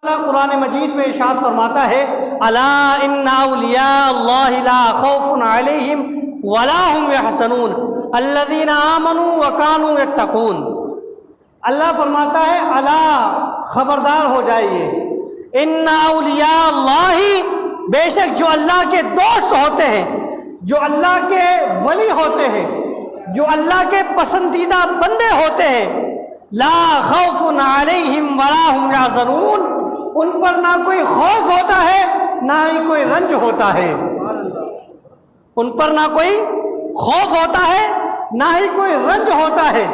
اللہ قرآن مجید میں ارشاد فرماتا ہے الا ان اولیاء اللہ لا خوف علیہم ولا هم يحزنون الذین آمنوا وکانوا یتقون۔ اللہ فرماتا ہے الا خبردار ہو جائیے، ان اولیاء اللہ بے شک جو اللہ کے دوست ہوتے ہیں، جو اللہ کے ولی ہوتے ہیں، جو اللہ کے پسندیدہ بندے ہوتے ہیں، لا خوف علیہم ولا هم يحزنون، ان پر نہ کوئی خوف ہوتا ہے نہ ہی کوئی رنج ہوتا ہے، ان پر نہ کوئی خوف ہوتا ہے نہ ہی کوئی رنج ہوتا ہے۔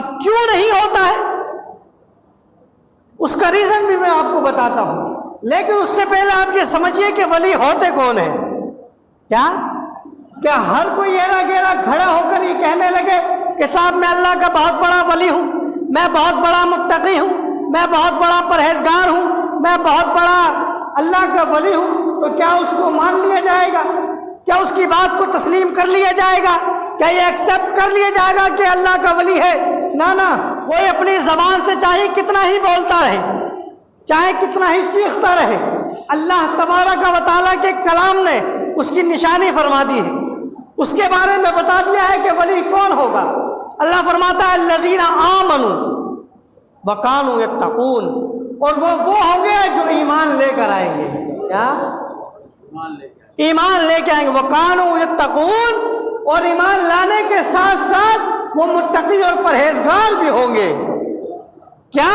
اب کیوں نہیں ہوتا ہے اس کا ریزن بھی میں آپ کو بتاتا ہوں، لیکن اس سے پہلے آپ یہ سمجھیے کہ ولی ہوتے کون ہیں۔ کیا ہر کوئی ایرا گیرا کھڑا ہو کر یہ کہنے لگے کہ صاحب میں اللہ کا بہت بڑا ولی ہوں، میں بہت بڑا متقی ہوں، میں بہت بڑا پرہیزگار ہوں، میں بہت بڑا اللہ کا ولی ہوں، تو کیا اس کو مان لیا جائے گا؟ کیا اس کی بات کو تسلیم کر لیا جائے گا؟ کیا یہ ایکسیپٹ کر لیا جائے گا کہ اللہ کا ولی ہے؟ نہ، کوئی اپنی زبان سے چاہے کتنا ہی بولتا رہے، چاہے کتنا ہی چیختا رہے، اللہ تبارک و تعالیٰ کے کلام نے اس کی نشانی فرما دی ہے، اس کے بارے میں بتا دیا ہے کہ ولی کون ہوگا۔ اللہ فرماتا ہے الذین آمنوا وکانوا یتقون، اور وہ ہوں گے جو ایمان لے کر آئیں گے۔ کیا؟ ایمان لے کے آئیں گے، وکانوا یتقون، اور ایمان لانے کے ساتھ ساتھ وہ متقی اور پرہیزگار بھی ہوں گے۔ کیا؟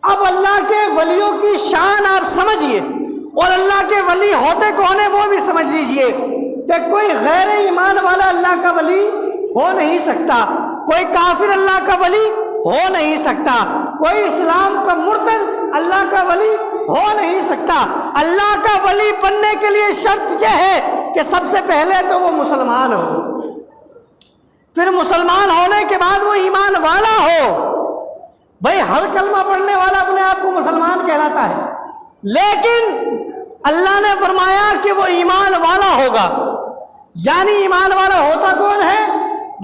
اب اللہ کے ولیوں کی شان آپ سمجھیے، اور اللہ کے ولی ہوتے کون ہیں وہ بھی سمجھ لیجئے کہ کوئی غیر ایمان والا اللہ کا ولی ہو نہیں سکتا، کوئی کافر اللہ کا ولی ہو نہیں سکتا، کوئی اسلام کا مرتد اللہ کا ولی ہو نہیں سکتا۔ اللہ کا ولی بننے کے لیے شرط یہ ہے کہ سب سے پہلے تو وہ مسلمان ہو، پھر مسلمان ہونے کے بعد وہ ایمان والا ہو۔ بھائی ہر کلمہ پڑھنے والا اپنے آپ کو مسلمان کہلاتا ہے، لیکن اللہ نے فرمایا کہ وہ ایمان والا ہوگا۔ یعنی ایمان والا ہوتا کون ہے؟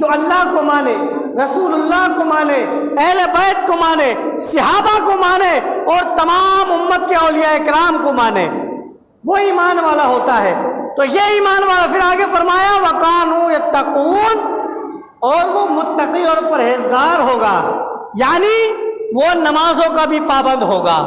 جو اللہ کو مانے، رسول اللہ کو مانے، اہل بیت کو مانے، صحابہ کو مانے، اور تمام امت کے اولیاء اکرام کو مانے، وہ ایمان والا ہوتا ہے۔ تو یہ ایمان والا، پھر آگے فرمایا وَقَانُوا يَتَّقُونَ، اور وہ متقی اور پرہیزگار ہوگا، یعنی وہ نمازوں کا بھی پابند ہوگا،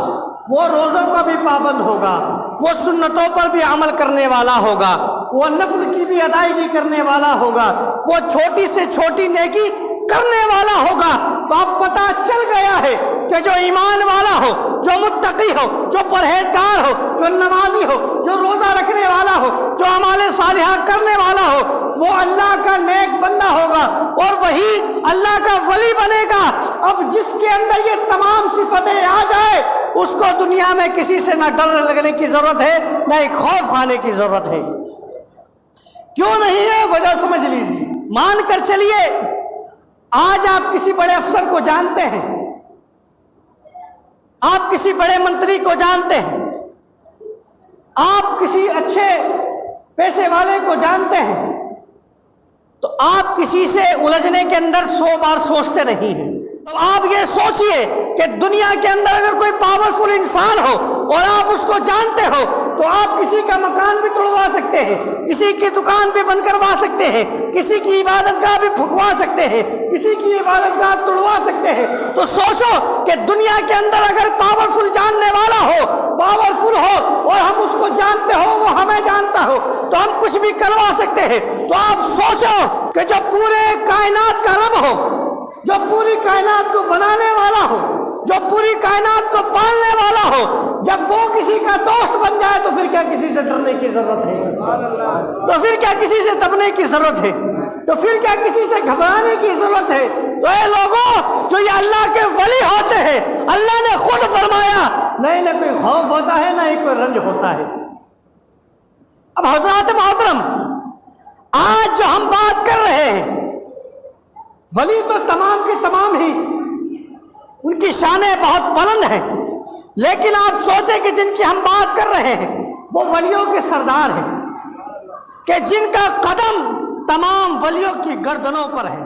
وہ روزوں کا بھی پابند ہوگا، وہ سنتوں پر بھی عمل کرنے والا ہوگا، وہ نفل کی بھی ادائیگی کرنے والا ہوگا، وہ چھوٹی سے چھوٹی نیکی کرنے والا ہوگا۔ تو اب پتہ چل گیا ہے کہ جو ایمان والا ہو، جو متقی ہو، جو پرہیزگار ہو، جو نمازی ہو، جو روزہ رکھنے والا ہو، جو اعمال صالحہ کرنے والا ہو، وہ اللہ کا نیک بندہ ہوگا، اور وہی اللہ کا ولی بنے گا۔ اب جس کے اندر یہ تمام صفتیں آ جائے، اس کو دنیا میں کسی سے نہ ڈر لگنے کی ضرورت ہے، نہ ایک خوف کھانے کی ضرورت ہے۔ کیوں نہیں ہے؟ وجہ سمجھ لیجیے، مان کر چلیے آج آپ کسی بڑے افسر کو جانتے ہیں، آپ کسی بڑے منتری کو جانتے ہیں، آپ کسی اچھے پیسے والے کو جانتے ہیں، تو آپ کسی سے الجھنے کے اندر 100 بار سوچتے نہیں ہیں۔ تو آپ یہ سوچئے کہ دنیا کے اندر اگر کوئی پاورفل انسان ہو اور آپ اس کو جانتے ہو، تو آپ کسی کا مکان بھی توڑوا سکتے ہیں، کسی کی دکان بھی بند کروا سکتے ہیں، کسی کی عبادت گاہ بھی پھکوا سکتے ہیں، کسی کی عبادت گاہ توڑوا سکتے ہیں۔ تو سوچو کہ دنیا کے اندر اگر پاورفل جاننے والا ہو، پاورفل ہو، اور ہم اس کو جانتے ہو، وہ ہمیں جانتا ہو، تو ہم کچھ بھی کروا سکتے ہیں۔ تو آپ سوچو کہ جو پورے کائنات کا رب ہو، جو پوری کائنات کو بنانے والا ہو، جو پوری کائنات کو پالنے والا ہو، جب وہ کسی کا دوست بن جائے تو پھر کیا کسی سے ڈرنے کی ضرورت ہے؟ تو پھر کیا کسی سے دبنے کی ضرورت ہے؟ تو پھر کیا کسی سے گھبرانے کی ضرورت ہے؟ تو اے لوگوں جو یہ اللہ کے ولی ہوتے ہیں، اللہ نے خود فرمایا نہیں نہ کوئی خوف ہوتا ہے نہ ہی کوئی رنج ہوتا ہے۔ اب حضرات محترم، آج جو ہم بات کر رہے ہیں، ولی تو تمام کے تمام ہی ان کی شانیں بہت بلند ہیں، لیکن آپ سوچیں کہ جن کی ہم بات کر رہے ہیں وہ ولیوں کے سردار ہیں، کہ جن کا قدم تمام ولیوں کی گردنوں پر ہے۔